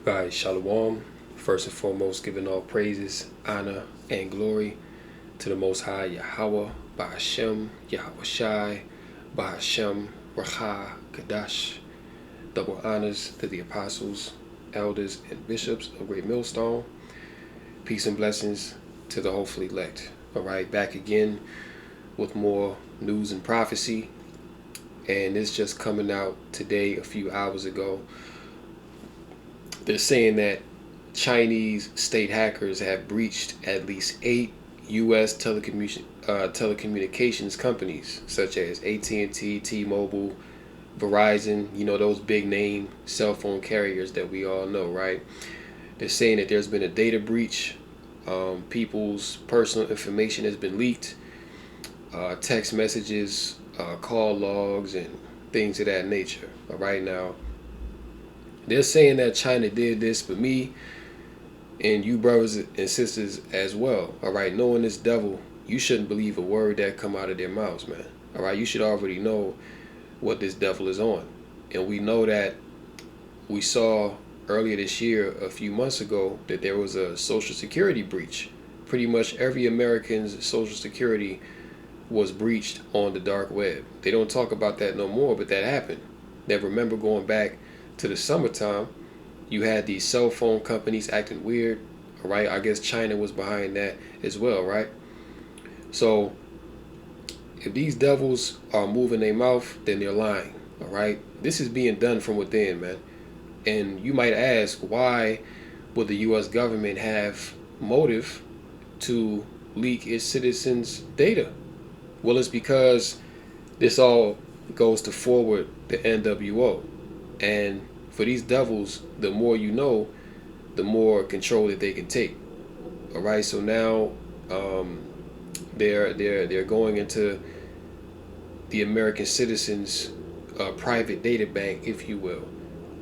Right, Shalom. First and foremost, giving all praises, honor, and glory to the Most High Yahweh, Ba'ashem, Yahweh Shai, Ba'ashem, Racha, Kadash. Double honors to the apostles, elders, and bishops of Great Millstone. Peace and blessings to the hopefully elect. All right, back again with more news and prophecy. And it's just coming out today, a few hours ago. They're saying that Chinese state hackers have breached at least 8 U.S. telecommunications companies, such as AT&T, T-Mobile, Verizon, those big name cell phone carriers that we all know, right? They're saying that there's been a data breach. People's personal information has been leaked. Text messages, call logs, and things of that nature. All right, now, they're saying that China did this for me and you brothers and sisters as well. All right, knowing this devil, you shouldn't believe a word that come out of their mouths, man. All right, you should already know what this devil is on. And we know that we saw earlier this year, a few months ago, that there was a social security breach. Pretty much every American's social security was breached on the dark web. They don't talk about that no more, but that happened. Now remember, going back to the summertime, you had these cell phone companies acting weird, all right? I guess China was behind that as well, right? So if these devils are moving their mouth, then they're lying, all right? This is being done from within, man. And you might ask, why would the U.S. government have motive to leak its citizens' data? Well, it's because this all goes to forward the NWO. And for these devils, the more you know, the more control that they can take. All right, so now they're going into the American citizens' private data bank, if you will.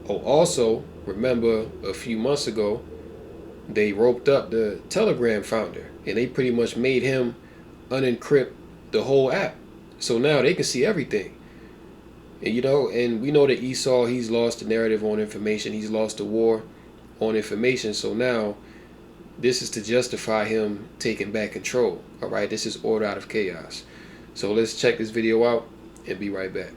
Oh, also, remember a few months ago, they roped up the Telegram founder, and they pretty much made him unencrypt the whole app. So now they can see everything. And we know that Esau, he's lost the narrative on information. He's lost the war on information. So now this is to justify him taking back control. All right, this is order out of chaos. So let's check this video out and be right back.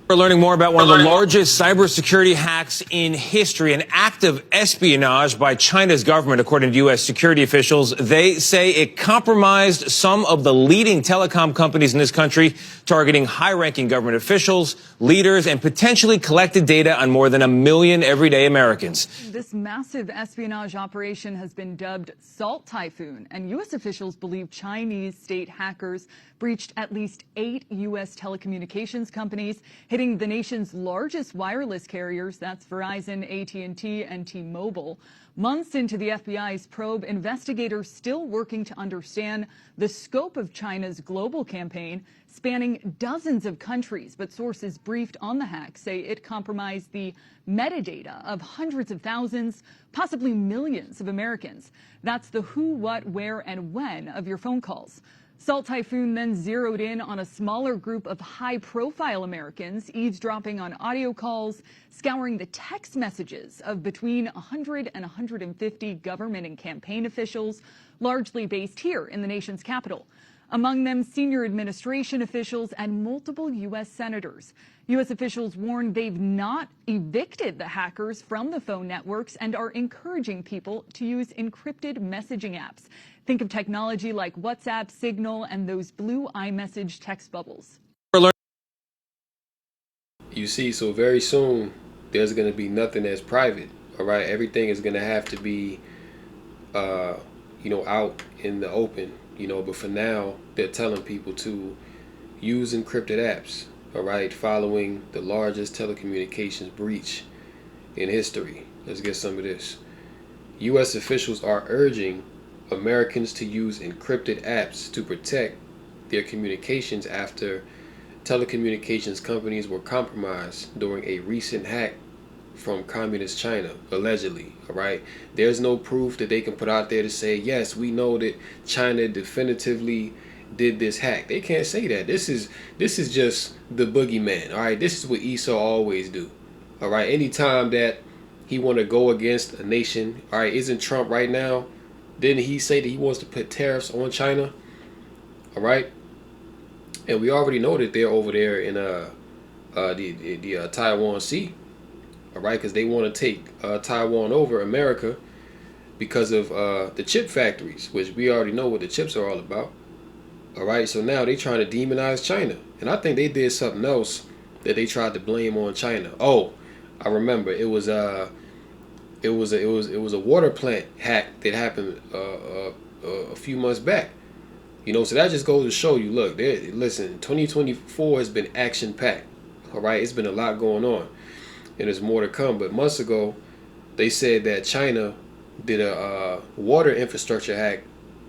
We're learning more about one of the largest cybersecurity hacks in history, an act of espionage by China's government, according to U.S. security officials. They say it compromised some of the leading telecom companies in this country, targeting high-ranking government officials, leaders, and potentially collected data on more than 1 million everyday Americans. This massive espionage operation has been dubbed Salt Typhoon, and U.S. officials believe Chinese state hackers breached at least 8 U.S. telecommunications companies, hitting the nation's largest wireless carriers, that's Verizon, AT&T, and T-Mobile. Months into the FBI's probe, investigators still working to understand the scope of China's global campaign, spanning dozens of countries. But sources briefed on the hack say it compromised the metadata of hundreds of thousands, possibly millions of Americans. That's the who, what, where, and when of your phone calls. Salt Typhoon then zeroed in on a smaller group of high-profile Americans, eavesdropping on audio calls, scouring the text messages of between 100 and 150 government and campaign officials, largely based here in the nation's capital. Among them, senior administration officials and multiple U.S. senators. U.S. officials warned they've not evicted the hackers from the phone networks and are encouraging people to use encrypted messaging apps. Think of technology like WhatsApp, Signal, and those blue iMessage text bubbles. You see, so very soon, there's going to be nothing that's private, all right? Everything is going to have to be, out in the open, but for now, they're telling people to use encrypted apps, all right, following the largest telecommunications breach in history. Let's get some of this. U.S. officials are urging Americans to use encrypted apps to protect their communications after telecommunications companies were compromised during a recent hack from communist China, allegedly, all right? There's no proof that they can put out there to say, yes, we know that China definitively did this hack. They can't say that. This is just the boogeyman, all right? This is what Esau always do, all right? Anytime that he want to go against a nation. All right, isn't Trump right now? Didn't he say that he wants to put tariffs on China? All right, and we already know that they're over there in the Taiwan Sea. All right, because they want to take Taiwan over America because of the chip factories, which we already know what the chips are all about. All right, so now they trying to demonize China, and I think they did something else that they tried to blame on China. Oh, I remember it was a water plant hack that happened a few months back. So that just goes to show you. Look, listen, 2024 has been action packed. All right, it's been a lot going on, and there's more to come. But months ago, they said that China did a water infrastructure hack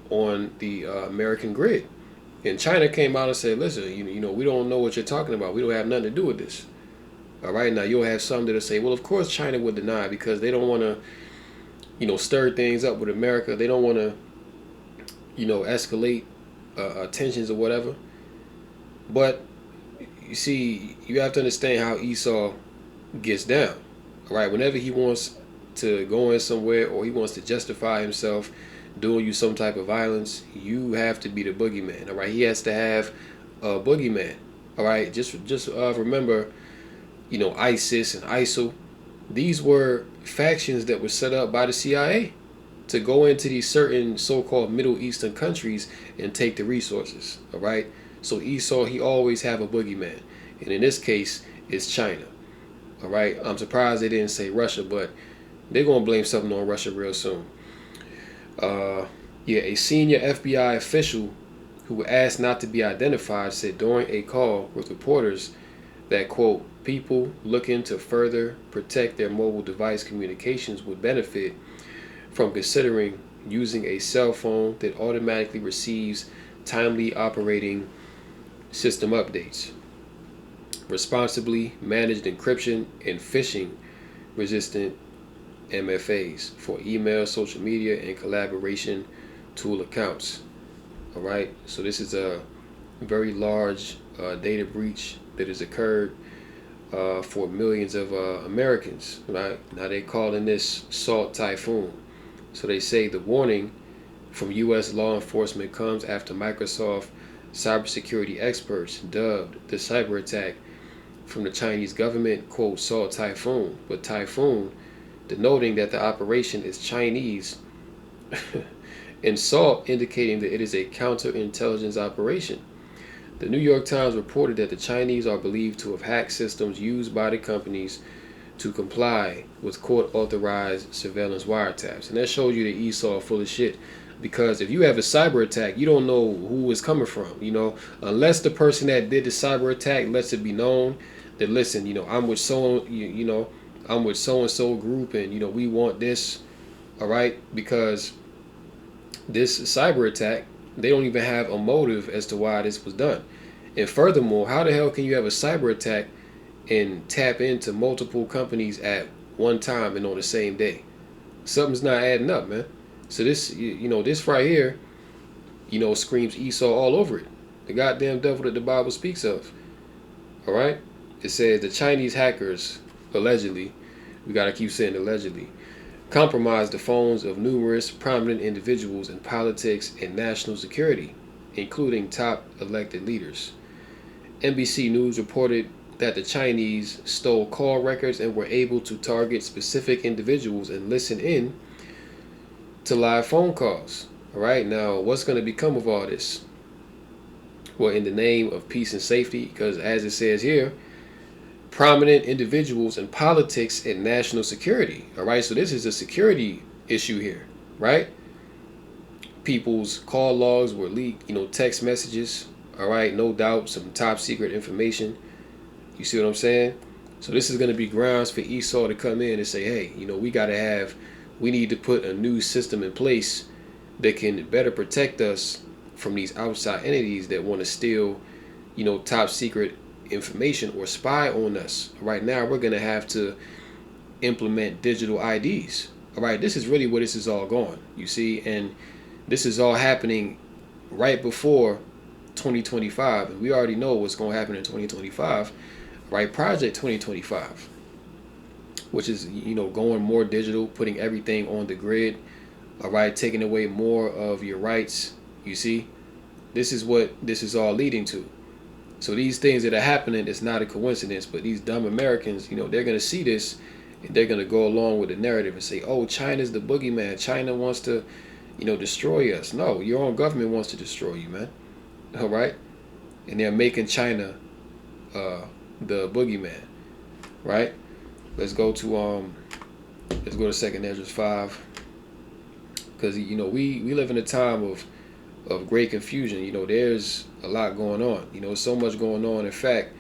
on the American grid. And China came out and said, listen, we don't know what you're talking about. We don't have nothing to do with this. All right, now you'll have some that'll say, well, of course China would deny because they don't want to, stir things up with America. They don't want to, escalate tensions or whatever. But you see, you have to understand how Esau gets down. All right, whenever he wants to go in somewhere or he wants to justify himself doing you some type of violence, you have to be the boogeyman. All right, he has to have a boogeyman. All right, just remember, ISIS and ISIL. These were factions that were set up by the CIA to go into these certain so-called Middle Eastern countries and take the resources. All right, so Esau, he always have a boogeyman, and in this case, it's China. All right, I'm surprised they didn't say Russia, but they're gonna blame something on Russia real soon. A senior FBI official who asked not to be identified said during a call with reporters that, quote, people looking to further protect their mobile device communications would benefit from considering using a cell phone that automatically receives timely operating system updates, responsibly managed encryption, and phishing resistant MFAs for email, social media, and collaboration tool accounts. All right, so this is a very large data breach that has occurred for millions of Americans. Right now, they're calling this Salt Typhoon. So they say the warning from U.S. law enforcement comes after Microsoft cybersecurity experts dubbed the cyber attack from the Chinese government, quote, Salt Typhoon, but Typhoon denoting that the operation is Chinese, and SALT indicating that it is a counterintelligence operation. The New York Times reported that the Chinese are believed to have hacked systems used by the companies to comply with court-authorized surveillance wiretaps. And that shows you that Esau full of shit. Because if you have a cyber attack, you don't know who it's coming from, unless the person that did the cyber attack lets it be known that, listen, I'm with I'm with so-and-so group and, we want this, all right? Because this cyber attack, they don't even have a motive as to why this was done. And furthermore, how the hell can you have a cyber attack and tap into multiple companies at one time and on the same day? Something's not adding up, man. So this, this right here, screams Esau all over it. The goddamn devil that the Bible speaks of. All right? It says the Chinese hackers allegedly, we got to keep saying allegedly, compromised the phones of numerous prominent individuals in politics and national security, including top elected leaders. NBC News reported that the Chinese stole call records and were able to target specific individuals and listen in to live phone calls. All right, now what's going to become of all this? Well, in the name of peace and safety, because as it says here, prominent individuals in politics and national security. All right, so this is a security issue here, right? People's call logs were leaked, text messages. All right, no doubt some top secret information. You see what I'm saying? So this is going to be grounds for Esau to come in and say, hey, we need to put a new system in place that can better protect us from these outside entities that want to steal, top secret information or spy on us. Right now, we're going to have to implement digital IDs. All right, this is really where this is all going, you see, and this is all happening right before 2025, and we already know what's going to happen in 2025, right? Project 2025. which is, going more digital, putting everything on the grid, all right, taking away more of your rights. You see, this is what this is all leading to. So these things that are happening, it's not a coincidence, but these dumb Americans, they're going to see this and they're going to go along with the narrative and say, oh, China's the boogeyman. China wants to, destroy us. No, your own government wants to destroy you, man. All right. And they're making China the boogeyman, right? Let's go to 2nd Ezra 5, because we live in a time of great confusion. There's a lot going on. So much going on. In fact,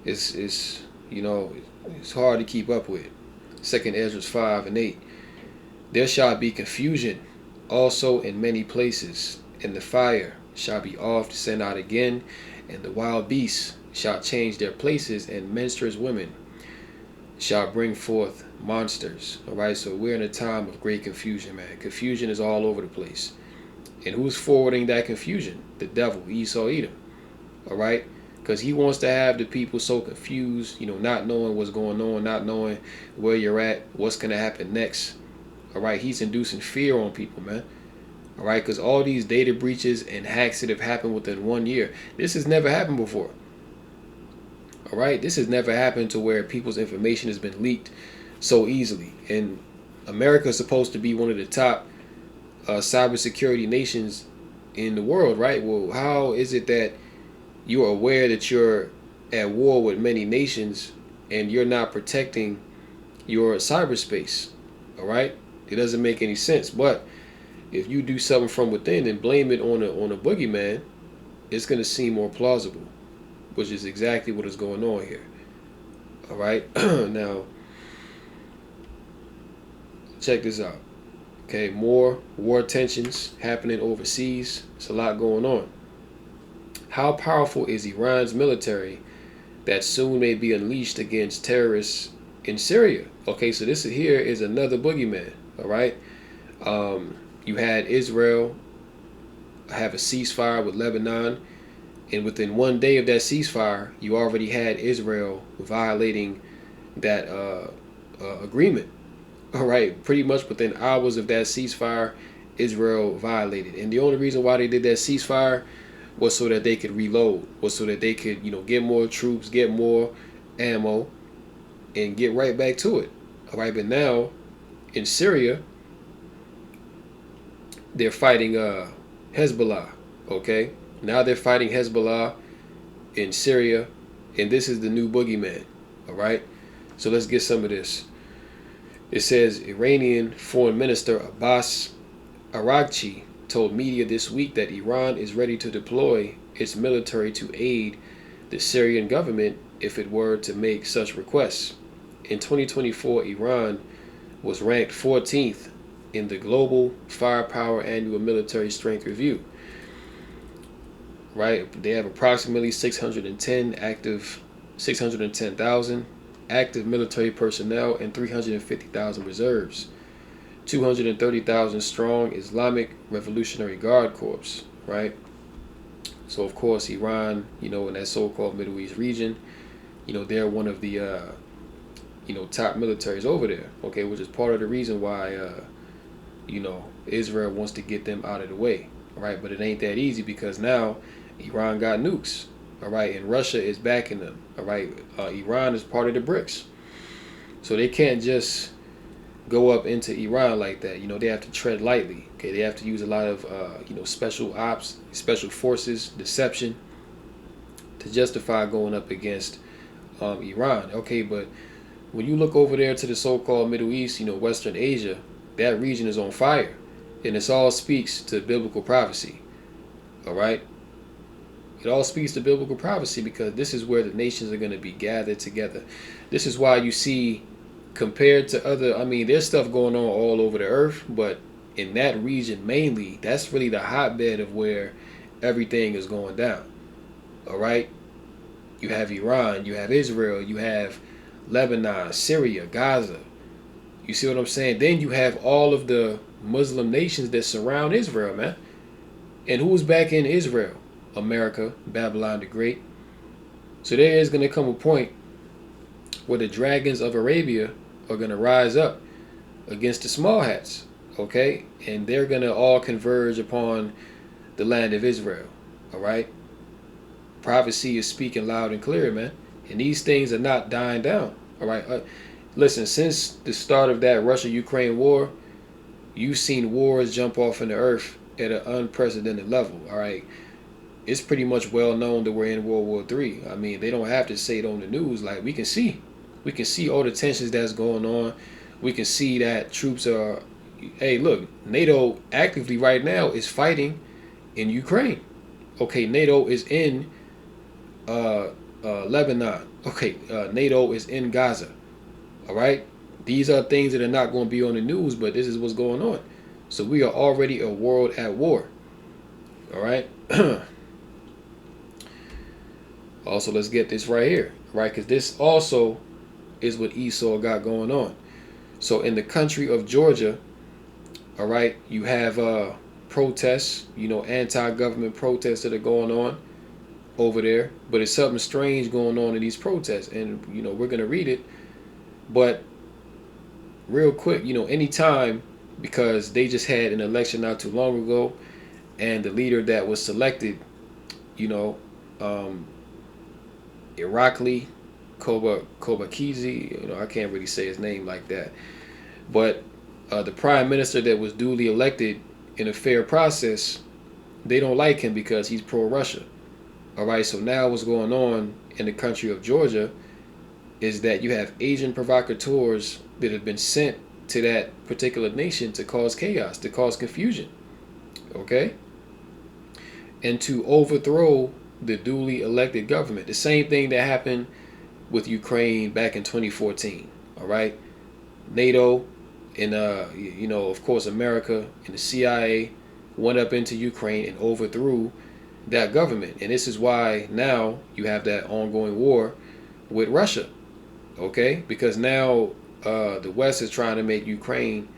it's hard to keep up with. 2nd Ezra 5 and 8. There shall be confusion also in many places, and the fire shall be oft sent out again, and the wild beasts shall change their places, and menstruous women shall bring forth monsters. All right, so we're in a time of great confusion, man. Confusion is all over the place. And who's forwarding that confusion? The devil, Esau Edom. All right, because he wants to have the people so confused, not knowing what's going on, not knowing where you're at, what's going to happen next. All right, he's inducing fear on people, man. All right, because all these data breaches and hacks that have happened within 1 year, this has never happened before. All right, this has never happened to where people's information has been leaked so easily. And America is supposed to be one of the top cybersecurity nations in the world, right? Well, how is it that you're aware that you're at war with many nations and you're not protecting your cyberspace? All right, it doesn't make any sense. But if you do something from within and blame it on a boogeyman, it's going to seem more plausible, which is exactly what is going on here. All right, now check this out. Okay, more war tensions happening overseas. It's a lot going on. How powerful is Iran's military that soon may be unleashed against terrorists in Syria? Okay, so this here is another boogeyman. All right, you had Israel have a ceasefire with Lebanon, and within 1 day of that ceasefire, you already had Israel violating that agreement. All right, pretty much within hours of that ceasefire, Israel violated. And the only reason why they did that ceasefire was so that they could reload, was so that they could, get more troops, get more ammo, and get right back to it. All right, but now in Syria, they're fighting Hezbollah. Okay, now they're fighting Hezbollah in Syria, and this is the new boogeyman. All right, so let's get some of this. It says Iranian Foreign Minister Abbas Araghchi told media this week that Iran is ready to deploy its military to aid the Syrian government if it were to make such requests. In 2024, Iran was ranked 14th in the Global Firepower Annual Military Strength Review. Right, they have approximately 610,000 active military personnel and 350,000 reserves. 230,000 strong Islamic Revolutionary Guard Corps, right? So of course Iran, in that so-called Middle East region, they're one of the top militaries over there, okay, which is part of the reason why Israel wants to get them out of the way, right? But it ain't that easy because now Iran got nukes, all right, and Russia is backing them, all right. Iran is part of the BRICS, so they can't just go up into Iran like that. They have to tread lightly. Okay, they have to use a lot of special ops, special forces, deception to justify going up against Iran. Okay, but when you look over there to the so-called Middle East, Western Asia, that region is on fire, and this all speaks to biblical prophecy. All right, it all speaks to biblical prophecy because this is where the nations are going to be gathered together. This is why you see, compared to other, there's stuff going on all over the earth, but in that region mainly, that's really the hotbed of where everything is going down. All right, you have Iran, you have Israel, you have Lebanon, Syria, Gaza. You see what I'm saying? Then you have all of the Muslim nations that surround Israel, man. And who's back in Israel? America, Babylon the Great. So there is going to come a point where the dragons of Arabia are going to rise up against the small hats, okay? And they're going to all converge upon the land of Israel, all right? Prophecy is speaking loud and clear, man. And these things are not dying down, all right? Listen, since the start of that Russia-Ukraine war, you've seen wars jump off in the earth at an unprecedented level, all right? It's pretty much well known that we're in World War III. I mean, they don't have to say it on the news. Like, we can see all the tensions that's going on. We can see that troops are, hey, look, NATO actively right now is fighting in Ukraine. Okay, NATO is in Lebanon. Okay, NATO is in Gaza. All right, these are things that are not going to be on the news, but this is what's going on. So we are already a world at war. All right. Also, let's get this right here, right? Because this also is what Esau got going on. So in the country of Georgia, all right, you have protests, anti-government protests that are going on over there. But it's something strange going on in these protests. And, we're going to read it. But real quick, anytime, because they just had an election not too long ago, and the leader that was selected, Irakli Kobakizi, I can't really say his name like that, but the prime minister that was duly elected in a fair process, they don't like him because he's pro-Russia. All right, so now what's going on in the country of Georgia is that you have Asian provocateurs that have been sent to that particular nation to cause chaos, to cause confusion, okay, and to overthrow the duly elected government. The same thing that happened with Ukraine back in 2014. All right, NATO and of course America and the CIA went up into Ukraine and overthrew that government. And this is why now you have that ongoing war with Russia. Okay, because now the West is trying to make Ukraine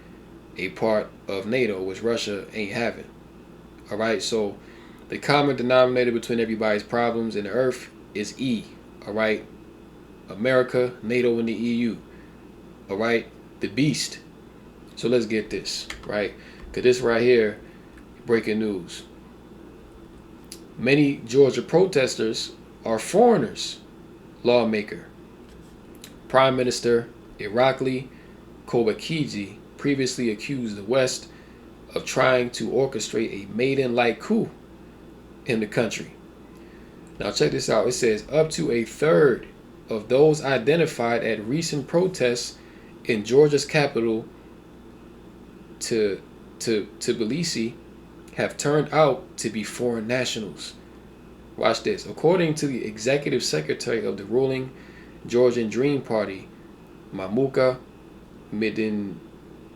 a part of NATO, which Russia ain't having. All right, so the common denominator between everybody's problems in the earth is E. All right, America, NATO, and the EU. All right, the beast. So let's get this right, because this right here, breaking news. Many Georgia protesters are foreigners. Lawmaker, Prime Minister Irakli Kobakizi previously accused the West of trying to orchestrate a maiden-like coup in the country. Now check this out. It says up to a third of those identified at recent protests in Georgia's capital, Tbilisi, have turned out to be foreign nationals. Watch this. According to the executive secretary of the ruling Georgian Dream Party, Mamuka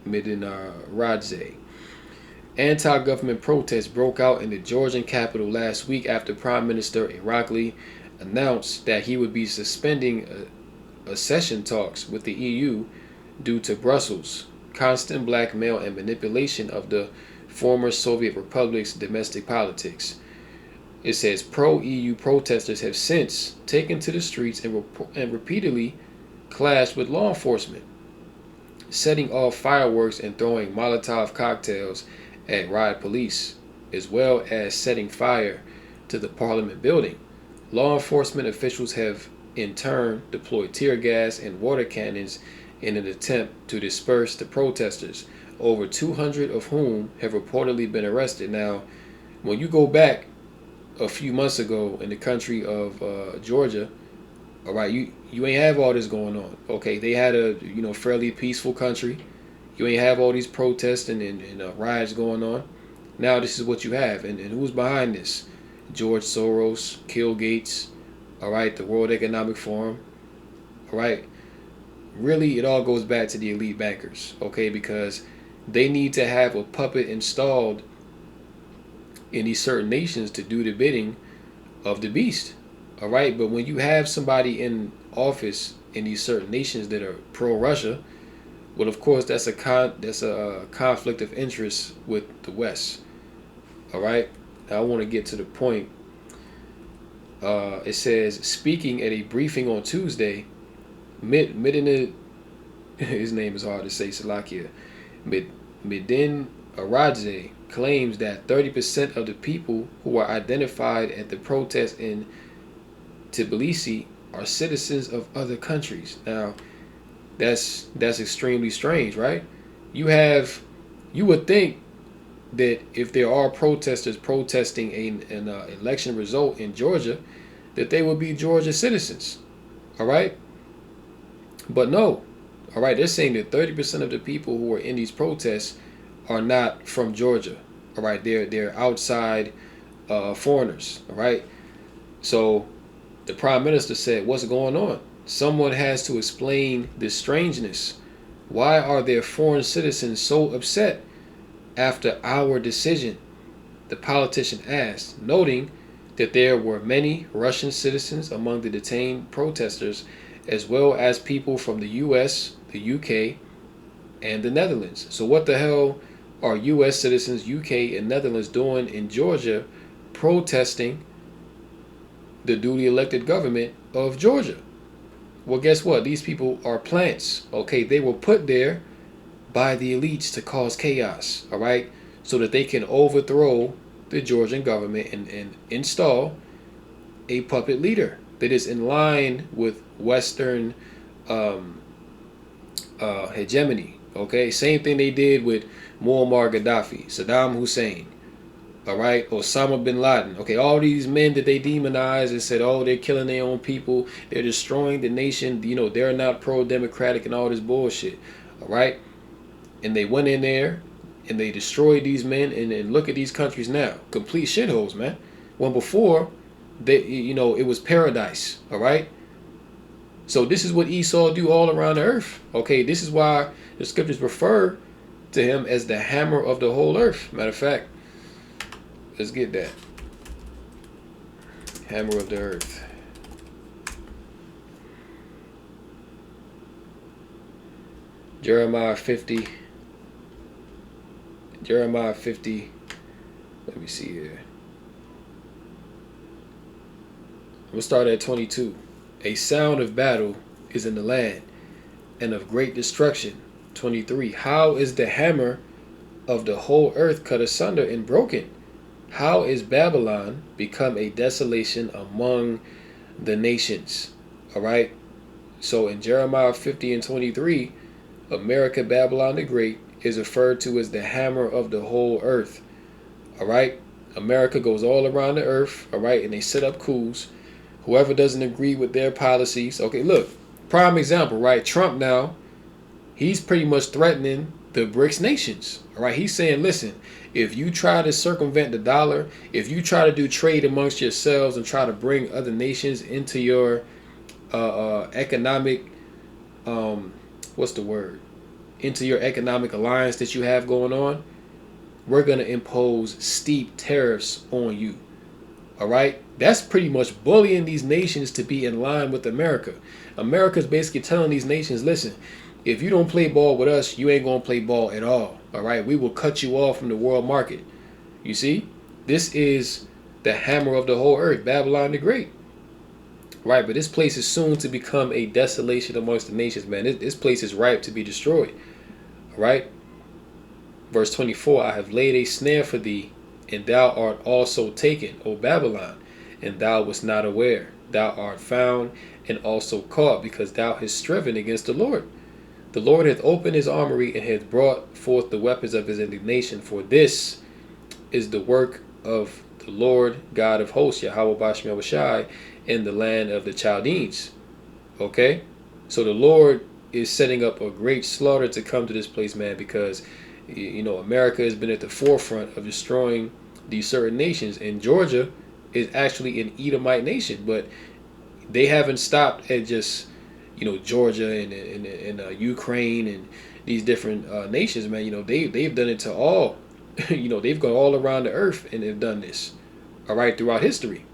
Midinradze, anti-government protests broke out in the Georgian capital last week after Prime Minister Irakli announced that he would be suspending accession talks with the EU due to Brussels' constant blackmail and manipulation of the former Soviet republic's domestic politics. It says pro-EU protesters have since taken to the streets and repeatedly clashed with law enforcement, setting off fireworks and throwing Molotov cocktails at riot police, as well as setting fire to the Parliament building. Law enforcement officials have in turn deployed tear gas and water cannons in an attempt to disperse the protesters, over 200 of whom have reportedly been arrested. Now, when you go back a few months ago in the country of Georgia, all right, you ain't have all this going on. Okay, they had a fairly peaceful country. You ain't have all these protests and riots going on. Now this is what you have, and who's behind this? George Soros, Bill Gates, all right, the World Economic Forum, all right. Really, it all goes back to the elite bankers, okay, because they need to have a puppet installed in these certain nations to do the bidding of the beast, all right. But when you have somebody in office in these certain nations that are pro-Russia, well, of course, that's a conflict of interest with the West, all right. Now I want to get to the point. It says, speaking at a briefing on Tuesday, Midinradze his name is hard to say, Salakia. Midin Aradze claims that 30% of the people who were identified at the protest in Tbilisi are citizens of other countries. Now, that's extremely strange, right? You would think that if there are protesters protesting an election result in Georgia, that they would be Georgia citizens, all right? But no, all right, they're saying that 30% of the people who are in these protests are not from Georgia, all right? They're outside foreigners, all right? So the prime minister said, what's going on? Someone has to explain this strangeness. Why are there foreign citizens so upset after our decision? The politician asked, noting that there were many Russian citizens among the detained protesters, as well as people from the US, the UK, and the Netherlands. So what the hell are US citizens, UK, and Netherlands doing in Georgia protesting the duly elected government of Georgia? Well, guess what? These people are plants. Okay, they were put there by the elites to cause chaos, all right, so that they can overthrow the Georgian government and install a puppet leader that is in line with Western hegemony. Okay, same thing they did with Muammar Gaddafi, Saddam Hussein, all right, Osama bin Laden. Okay, all these men that they demonized and said, oh, they're killing their own people, they're destroying the nation, you know, they're not pro-democratic and all this bullshit, all right? And they went in there and they destroyed these men, and look at these countries now, complete shitholes, man. When before, it was paradise, all right? So this is what Esau do all around the earth. Okay, this is why the scriptures refer to him as the hammer of the whole earth. Matter of fact, let's get that. Hammer of the earth. Jeremiah 50. Let me see here. We'll start at 22. A sound of battle is in the land, and of great destruction. 23. How is the hammer of the whole earth cut asunder and broken? How is Babylon become a desolation among the nations? All right. So in Jeremiah 50 and 23, America, Babylon the Great, is referred to as the hammer of the whole earth. All right. America goes all around the earth. All right. And they set up coups. Whoever doesn't agree with their policies. Okay, look, prime example, right? Trump now, he's pretty much threatening the BRICS nations. All right. He's saying, listen, if you try to circumvent the dollar, if you try to do trade amongst yourselves and try to bring other nations into your economic, into your economic alliance that you have going on, we're going to impose steep tariffs on you. All right. That's pretty much bullying these nations to be in line with America. America's basically telling these nations, listen, if you don't play ball with us, you ain't going to play ball at all. All right. We will cut you off from the world market. You see, this is the hammer of the whole earth, Babylon the Great. Right. But this place is soon to become a desolation amongst the nations, man. This place is ripe to be destroyed. All right. Verse 24, I have laid a snare for thee, and thou art also taken, O Babylon, and thou wast not aware. Thou art found and also caught, because thou hast striven against the Lord. The Lord hath opened his armory, and hath brought forth the weapons of his indignation. For this is the work of the Lord God of hosts, Yahweh Bashmi Abishai, in the land of the Chaldeans. Okay? So the Lord is setting up a great slaughter to come to this place, man, because, you know, America has been at the forefront of destroying these certain nations, and Georgia is actually an Edomite nation, but they haven't stopped at just, you know, Georgia and Ukraine and these different nations, man. You know, they've done it to all. You know, they've gone all around the earth and they've done this, all right, throughout history.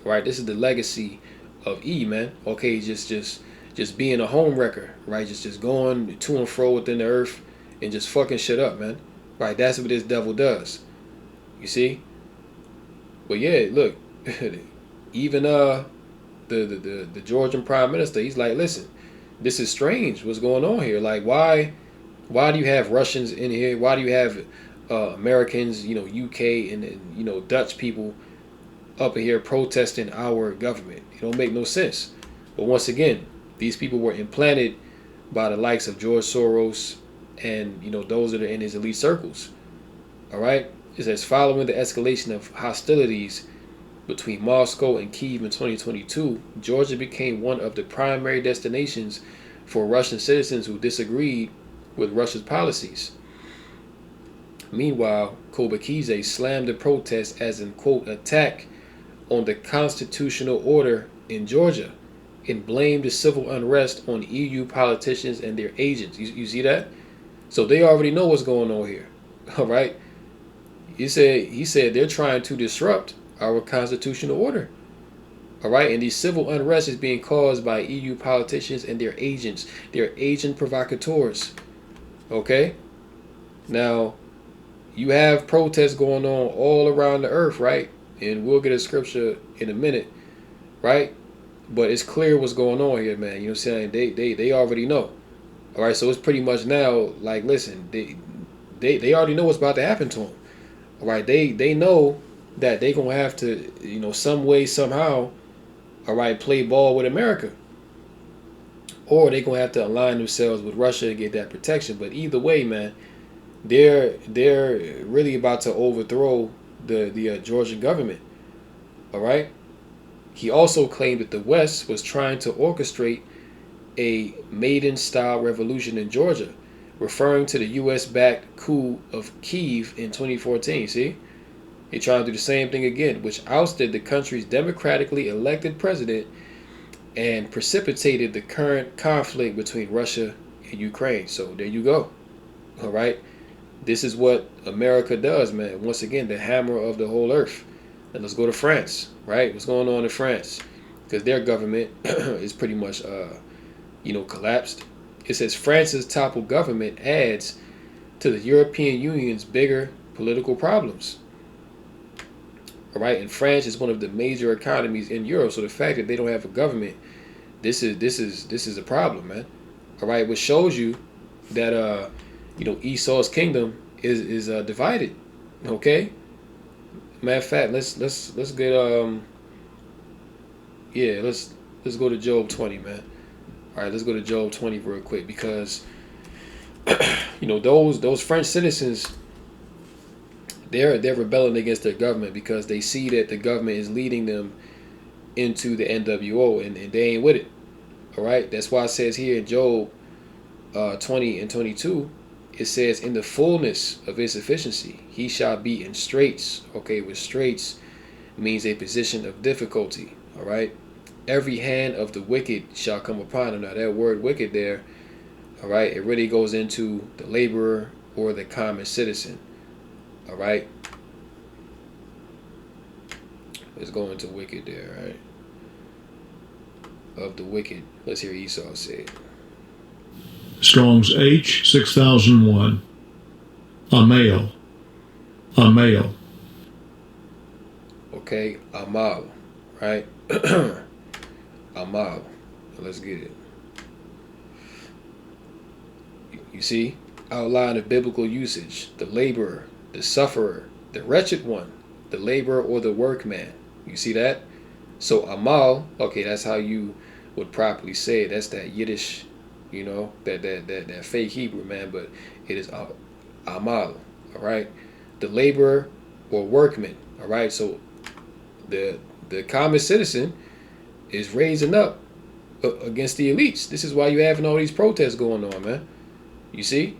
All right, this is the legacy of E, man. Okay, just being a home wrecker, right? Just going to and fro within the earth and just fucking shit up, man. Right, that's what this devil does. You see? But yeah, look, even the Georgian prime minister, he's like, listen, this is strange. What's going on here? Like, why do you have Russians in here? Why do you have Americans, UK and Dutch people up in here protesting our government? It don't make no sense. But once again, these people were implanted by the likes of George Soros and those that are in his elite circles. All right, it says following the escalation of hostilities between Moscow and Kyiv in 2022, Georgia became one of the primary destinations for Russian citizens who disagreed with Russia's policies. Meanwhile, Kobakize slammed the protest as an quote attack on the constitutional order in Georgia and blamed the civil unrest on EU politicians and their agents. You see that? So they already know what's going on here. All right. He said they're trying to disrupt our constitutional order. All right. And the civil unrest is being caused by EU politicians and their agents, their agent provocateurs. Okay. Now, you have protests going on all around the earth, right? And we'll get a scripture in a minute, right? But it's clear what's going on here, man. You know what I'm saying? They already know. All right, so it's pretty much now like, listen, they already know what's about to happen to them. All right, they know that they gonna have to, some way, somehow, all right, play ball with America, or they gonna have to align themselves with Russia and get that protection. But either way, man, they're really about to overthrow the Georgian government. All right. He also claimed that the West was trying to orchestrate a Maidan-style revolution in Georgia, referring to the U.S.-backed coup of Kyiv in 2014. See? They trying to do the same thing again, which ousted the country's democratically elected president and precipitated the current conflict between Russia and Ukraine. So there you go. All right? This is what America does, man. Once again, the hammer of the whole earth. And let's go to France, right? What's going on in France? Because their government is pretty much, collapsed. It says France's toppled government adds to the European Union's bigger political problems. All right, and France is one of the major economies in Europe, so the fact that they don't have a government, this is a problem, man. All right, which shows you that Esau's kingdom is divided. Okay. Matter of fact, let's get let's go to Job 20, man. All right, let's go to Job 20 real quick because those French citizens, they're rebelling against their government because they see that the government is leading them into the NWO and they ain't with it. All right, that's why it says here in Job 20 and 22. It says, in the fullness of his sufficiency, he shall be in straits. Okay, with straits means a position of difficulty. All right. Every hand of the wicked shall come upon him. Now, that word wicked there, all right, it really goes into the laborer or the common citizen. All right. Let's go into wicked there, all right. Of the wicked. Let's hear Esau say it. Strong's H 6001. A male. Okay, Amal, right? Amal. Let's get it. You see? Outline of biblical usage. The laborer, the sufferer, the wretched one, the laborer or the workman. You see that? So Amal, okay, that's how you would properly say it. That's that Yiddish, that fake Hebrew, man, but it is Amal, all right? The laborer or workman, all right? So the common citizen is raising up against the elites. This is why you're having all these protests going on, man. You see?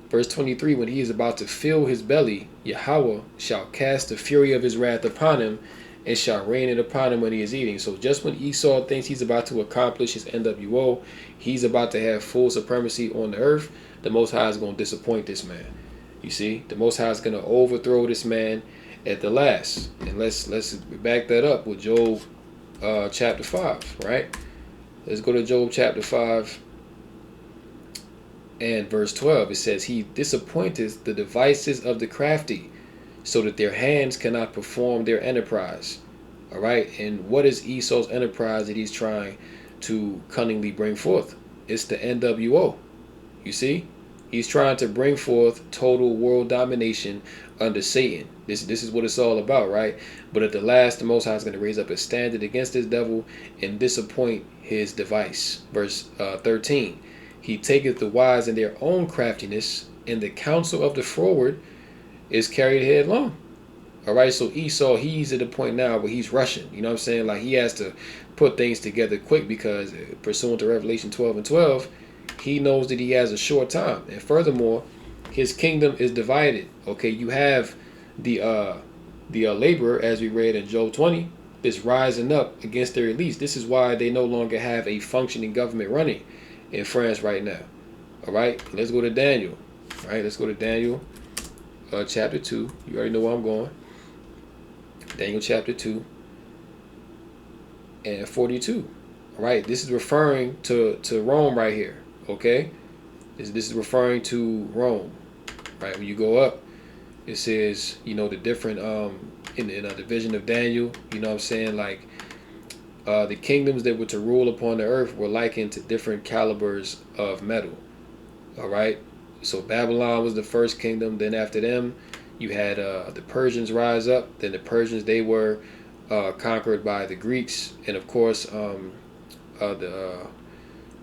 Verse 23, when he is about to fill his belly, Yahweh shall cast the fury of his wrath upon him and shall rain it upon him when he is eating. So just when Esau thinks he's about to accomplish his NWO, he's about to have full supremacy on the earth, the Most High is going to disappoint this man. You see? The Most High is going to overthrow this man at the last. And let's back that up with Job chapter 5, right? Let's go to Job chapter 5 and verse 12. It says, he disappointeth the devices of the crafty, so that their hands cannot perform their enterprise. All right. And what is Esau's enterprise that he's trying to cunningly bring forth. It's the NWO. You see? He's trying to bring forth total world domination under Satan. This is what it's all about, right? But at the last, the Most High is going to raise up a standard against this devil and disappoint his device. Verse 13. He taketh the wise in their own craftiness, and the counsel of the froward is carried headlong. All right, so Esau, he's at the point now where he's rushing. You know what I'm saying? Like, he has to put things together quick because, pursuant to Revelation 12 and 12, he knows that he has a short time. And furthermore, his kingdom is divided. Okay, you have the laborer, as we read in Job 20, is rising up against their elites. This is why they no longer have a functioning government running in France right now. All right, let's go to Daniel. All right, let's go to Daniel chapter 2. You already know where I'm going. Daniel chapter 2 and 42. All right, this is referring to Rome right here. Okay, this is referring to Rome. Right, when you go up, it says, you know, the different in a division of Daniel, you know what I'm saying, like the kingdoms that were to rule upon the earth were likened to different calibers of metal. All right, so Babylon was the first kingdom. Then after them, you had the Persians rise up. Then the Persians, they were conquered by the Greeks, and of course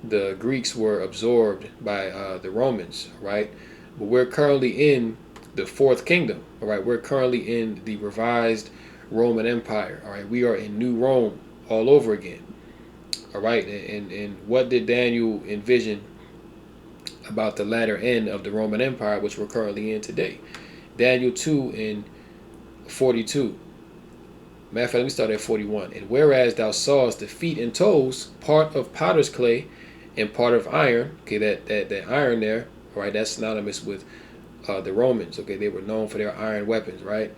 the Greeks were absorbed by the Romans. Right, but we're currently in the fourth kingdom. All right, we're currently in the revised Roman Empire. All right, we are in New Rome all over again. All right, and what did Daniel envision about the latter end of the Roman Empire, which we're currently in today? Daniel 2 and 42. Matter of fact, let me start at 41. And whereas thou sawest the feet and toes, part of potter's clay and part of iron, okay, that iron there, all right, that's synonymous with the Romans. Okay, they were known for their iron weapons, right?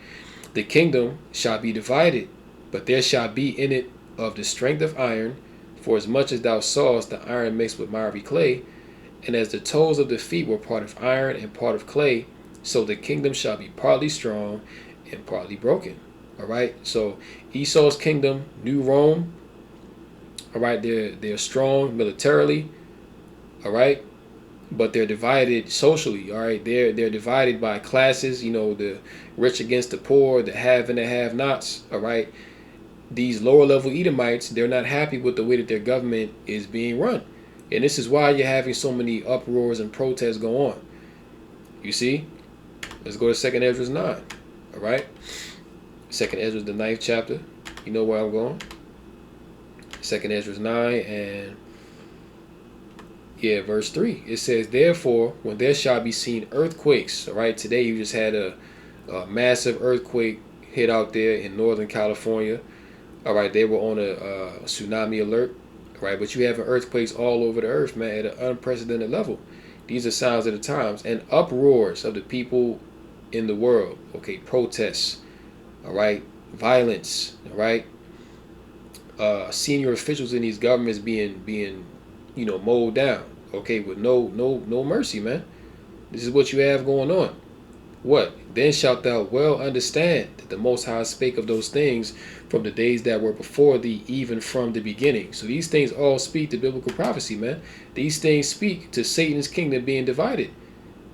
The kingdom shall be divided, but there shall be in it of the strength of iron, for as much as thou sawest the iron mixed with miry clay, and as the toes of the feet were part of iron and part of clay, so the kingdom shall be partly strong and partly broken. All right, so Esau's kingdom, New Rome, all right, they're strong militarily, all right, but they're divided socially. All right, they're divided by classes, you know, the rich against the poor, the have and the have-nots. All right, these lower level Edomites, they're not happy with the way that their government is being run, and this is why you're having so many uproars and protests go on. You see, let's go to 2nd Ezra 9. All right, 2nd Ezra, the 9th chapter. You know where I'm going. 2nd Ezra 9 and verse 3. It says, therefore, when there shall be seen earthquakes. All right, today you just had a massive earthquake hit out there in Northern California. All right, they were on a tsunami alert. All right, but you having earthquakes all over the earth, man, at an unprecedented level. These are signs of the times, and uproars of the people in the world. Okay, protests. All right, violence. All right, senior officials in these governments being you know, mowed down. Okay, with no mercy, man. This is what you have going on. What? Then shalt thou well understand that the Most High spake of those things from the days that were before thee, even from the beginning. So these things all speak to biblical prophecy, man. These things speak to Satan's kingdom being divided.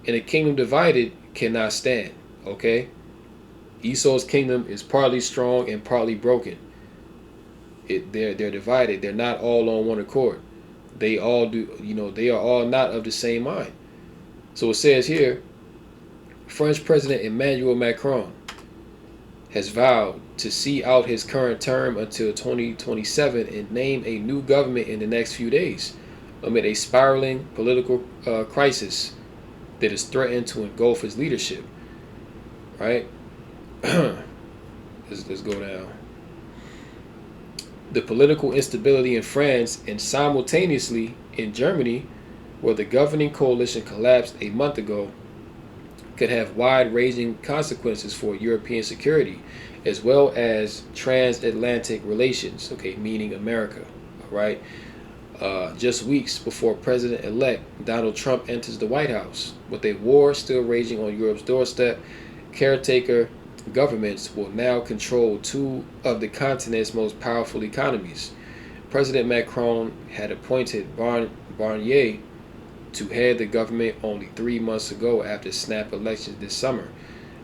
And a kingdom divided cannot stand. Okay? Esau's kingdom is partly strong and partly broken. They're divided. They're not all on one accord. They all do, you know, they are all not of the same mind. So it says here, French President Emmanuel Macron has vowed to see out his current term until 2027 and name a new government in the next few days amid a spiraling political crisis that is threatened to engulf his leadership. Right? Let's go down. The political instability in France and simultaneously in Germany, where the governing coalition collapsed a month ago, could have wide-ranging consequences for European security, as well as transatlantic relations, okay, meaning America, all right? Just weeks before President-elect Donald Trump enters the White House, with a war still raging on Europe's doorstep, caretaker governments will now control two of the continent's most powerful economies. President Macron had appointed Barnier to head the government only 3 months ago after snap elections this summer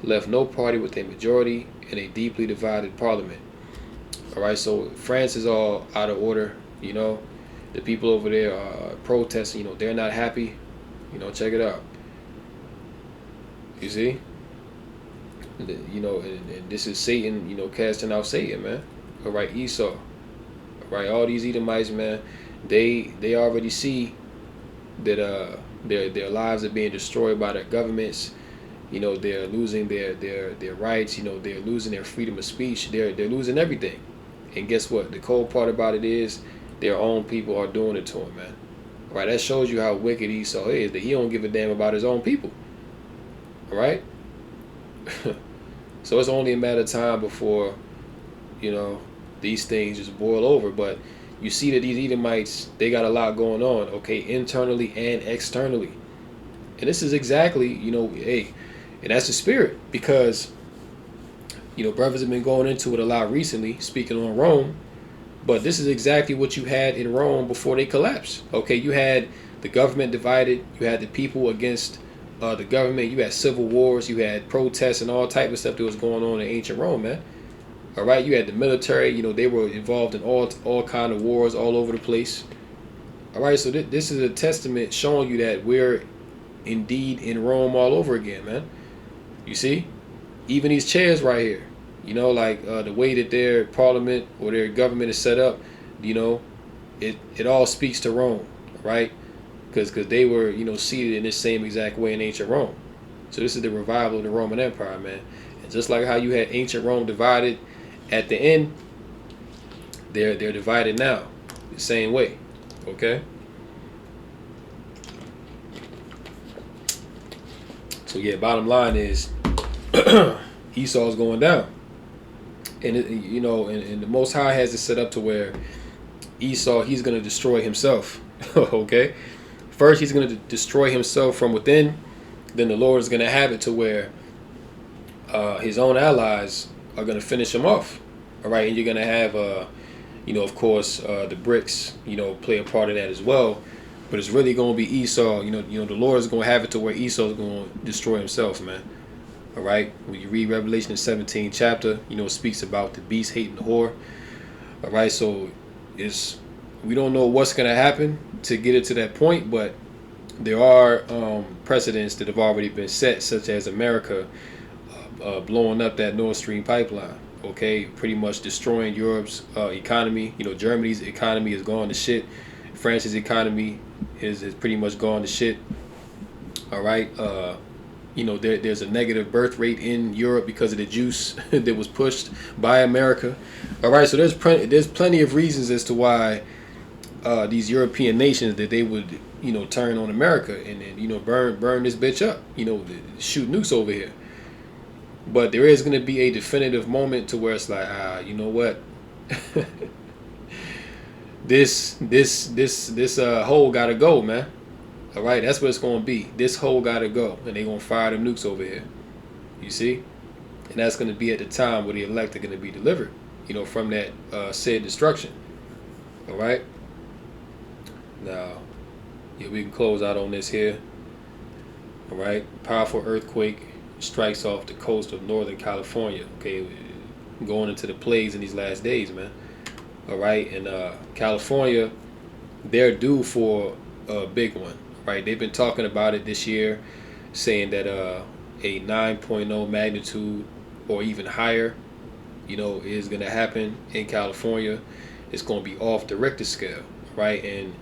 left no party with a majority in a deeply divided parliament. All right, so France is all out of order. The people over there are protesting. They're not happy. Check it out. You see? And this is Satan, casting out Satan, man. All right, Esau. All right, all these Edomites, man, they already see that their lives are being destroyed by their governments. They're losing their rights. They're losing their freedom of speech. They're losing everything. And guess what? The cold part about it is their own people are doing it to them, man. All right, that shows you how wicked Esau is, that he don't give a damn about his own people. All right? So it's only a matter of time before, these things just boil over. But you see that these Edomites, they got a lot going on, okay, internally and externally. And this is exactly, and that's the spirit, because, brothers have been going into it a lot recently, speaking on Rome, but this is exactly what you had in Rome before they collapsed. Okay, you had the government divided, you had the people against the government, you had civil wars, you had protests and all type of stuff that was going on in ancient Rome, man. All right, you had the military, they were involved in all kind of wars all over the place. All right, so this is a testament showing you that we're indeed in Rome all over again, man. You see, even these chairs right here, the way that their parliament or their government is set up, it all speaks to Rome, right? Because they were, seated in this same exact way in ancient Rome. So this is the revival of the Roman Empire, man. And just like how you had ancient Rome divided at the end, they're divided now the same way, okay? So yeah, bottom line is Esau's going down, and and the Most High has it set up to where Esau, he's going to destroy himself. Okay, first he's going to destroy himself from within, then the Lord is going to have it to where his own allies are going to finish him off. All right, and you're going to have of course the bricks play a part of that as well. But it's really going to be Esau. The Lord is going to have it to where Esau is going to destroy himself, man. All right. When you read Revelation the 17th chapter, it speaks about the beast hating the whore. All right. So we don't know what's going to happen to get it to that point, but there are precedents that have already been set, such as America blowing up that Nord Stream pipeline. Okay, pretty much destroying Europe's economy. Germany's economy has gone to shit. France's economy is pretty much gone to shit. All right. There's a negative birth rate in Europe because of the juice that was pushed by America. All right. So there's plenty of reasons as to why these European nations that they would turn on America and burn this bitch up. Shoot nukes over here. But there is going to be a definitive moment to where it's like, you know what? This hole gotta go, man. All right, that's what it's gonna be. This hole gotta go, and they're gonna fire the nukes over here. You see, and that's gonna be at the time where the elect are gonna be delivered, from that said destruction. All right. Now, yeah, we can close out on this here. All right, powerful earthquake strikes off the coast of Northern California. Okay, going into the plagues in these last days, man. All right, and California, they're due for a big one, right? They've been talking about it this year, saying that a 9.0 magnitude or even higher, is going to happen in California. It's going to be off the Richter scale, right? And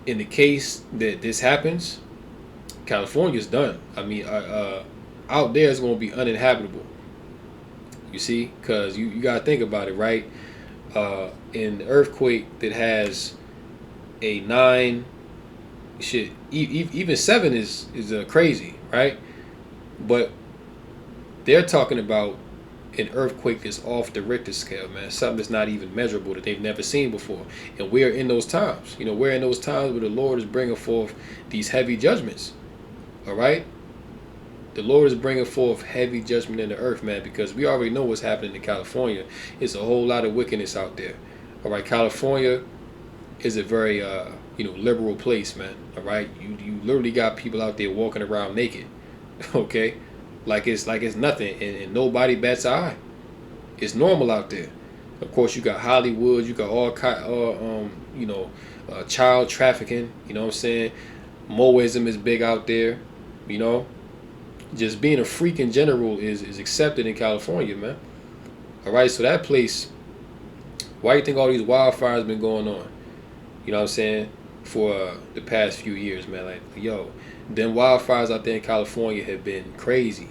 in the case that this happens, California's done. I mean, out there is going to be uninhabitable. You see, because you got to think about it, right? In the earthquake that has a 9, shit, even 7 is crazy, right? But they're talking about an earthquake that's off the Richter scale, man. Something that's not even measurable, that they've never seen before. And we're in those times. We're in those times where the Lord is bringing forth these heavy judgments. All right? The Lord is bringing forth heavy judgment in the earth, man, because we already know what's happening in California. It's a whole lot of wickedness out there. All right, California is a very liberal place, man. All right, you literally got people out there walking around naked, okay, like it's nothing, and nobody bats an eye. It's normal out there. Of course, you got Hollywood, you got child trafficking. You know what I'm saying? Moism is big out there. You know, just being a freak in general is accepted in California, man. All right, so that place. Why do you think all these wildfires been going on? You know what I'm saying? For the past few years, man. Like, yo, them wildfires out there in California have been crazy.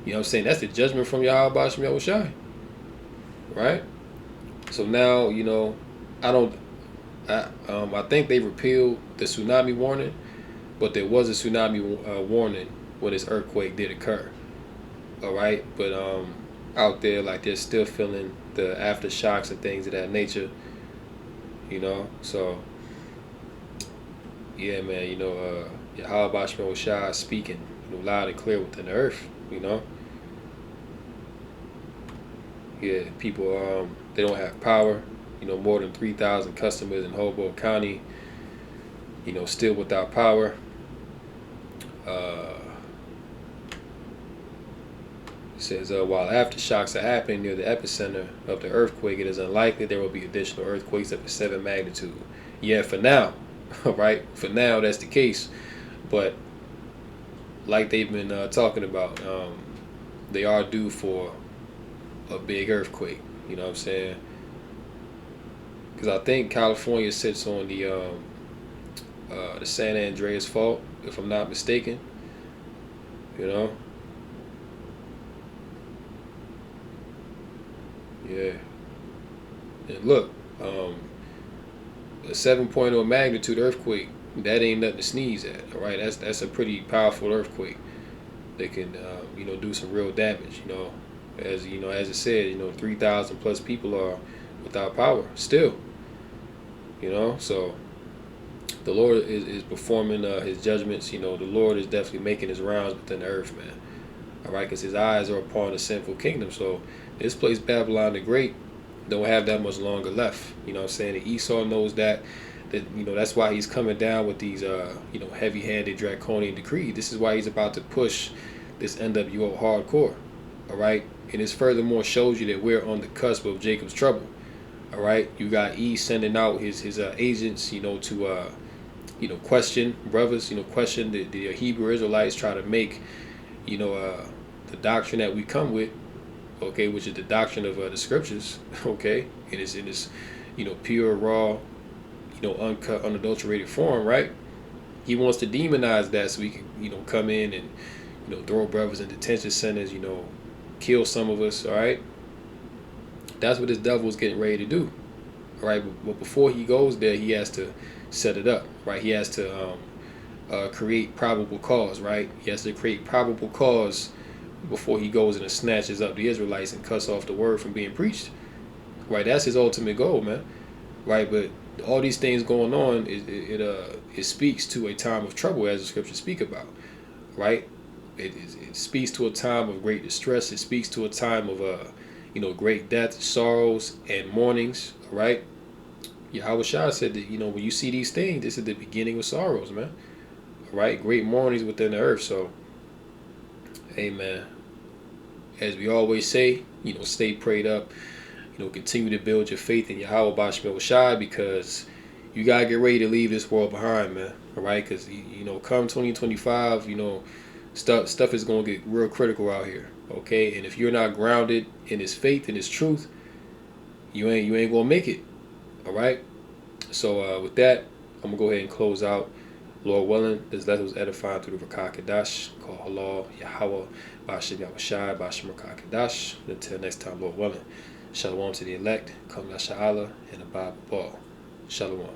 You know what I'm saying? That's the judgment from Yahweh Bashim Yahushai. Right? So now, I think they repealed the tsunami warning, but there was a tsunami warning when this earthquake did occur. All right? But out there, like, they're still feeling the aftershocks and things of that nature. So yeah, man, Yahweh Bashim Yahushai speaking, loud and clear within the earth, Yeah, people, they don't have power. More than 3,000 customers in Hoboken County, still without power. It says, while aftershocks are happening near the epicenter of the earthquake, it is unlikely there will be additional earthquakes up to 7 magnitude. Yeah, for now, right? For now, that's the case. But like they've been talking about, they are due for a big earthquake. You know what I'm saying? Because I think California sits on the San Andreas Fault, if I'm not mistaken. Yeah. And look, a 7.0 magnitude earthquake, that ain't nothing to sneeze at. All right, that's a pretty powerful earthquake. They can do some real damage. As it said, 3,000 plus people are without power still. So the Lord is performing his judgments. The Lord is definitely making his rounds within the earth, man. All right, because his eyes are upon the sinful kingdom. So this place, Babylon the Great, don't have that much longer left. You know what I'm saying? And Esau knows that that's why he's coming down with these heavy-handed draconian decrees. This is why he's about to push this NWO hardcore. All right, and this furthermore shows you that we're on the cusp of Jacob's trouble. All right, you got E sending out his agents, to question brothers, question the Hebrew Israelites, try to make the doctrine that we come with, okay, which is the doctrine of the scriptures, okay, and it's in this pure, raw, uncut, unadulterated form, right? He wants to demonize that so he can come in and throw brothers in detention centers, kill some of us. All right, that's what this devil is getting ready to do. All right, but before he goes there, he has to set it up, right? He has to create probable cause, right? He has to create probable cause before he goes and snatches up the Israelites and cuts off the word from being preached, right? That's his ultimate goal, man, right? But all these things going on, it speaks to a time of trouble, as the scriptures speak about, right? It speaks to a time of great distress. It speaks to a time of great death, sorrows, and mournings, right? Yahweh Shah said that when you see these things, this is the beginning of sorrows, man. Right? Great mournings within the earth. So, hey, man, as we always say, stay prayed up. Continue to build your faith in Yahweh Bashim Yahushai, because you gotta get ready to leave this world behind, man. All right? Because come 2025, stuff is gonna get real critical out here. Okay? And if you're not grounded in His faith and His truth, you ain't gonna make it. All right? So with that, I'm gonna go ahead and close out. Lord willing, this lesson was edifying through the Rakah Kadash, called Halal, Yahweh, Bashim Yahushai, Bashim Rakah Kadash. Until next time, Lord willing. Shalom to the elect, come La Sha'ala, and the Bible Ball. Shalom.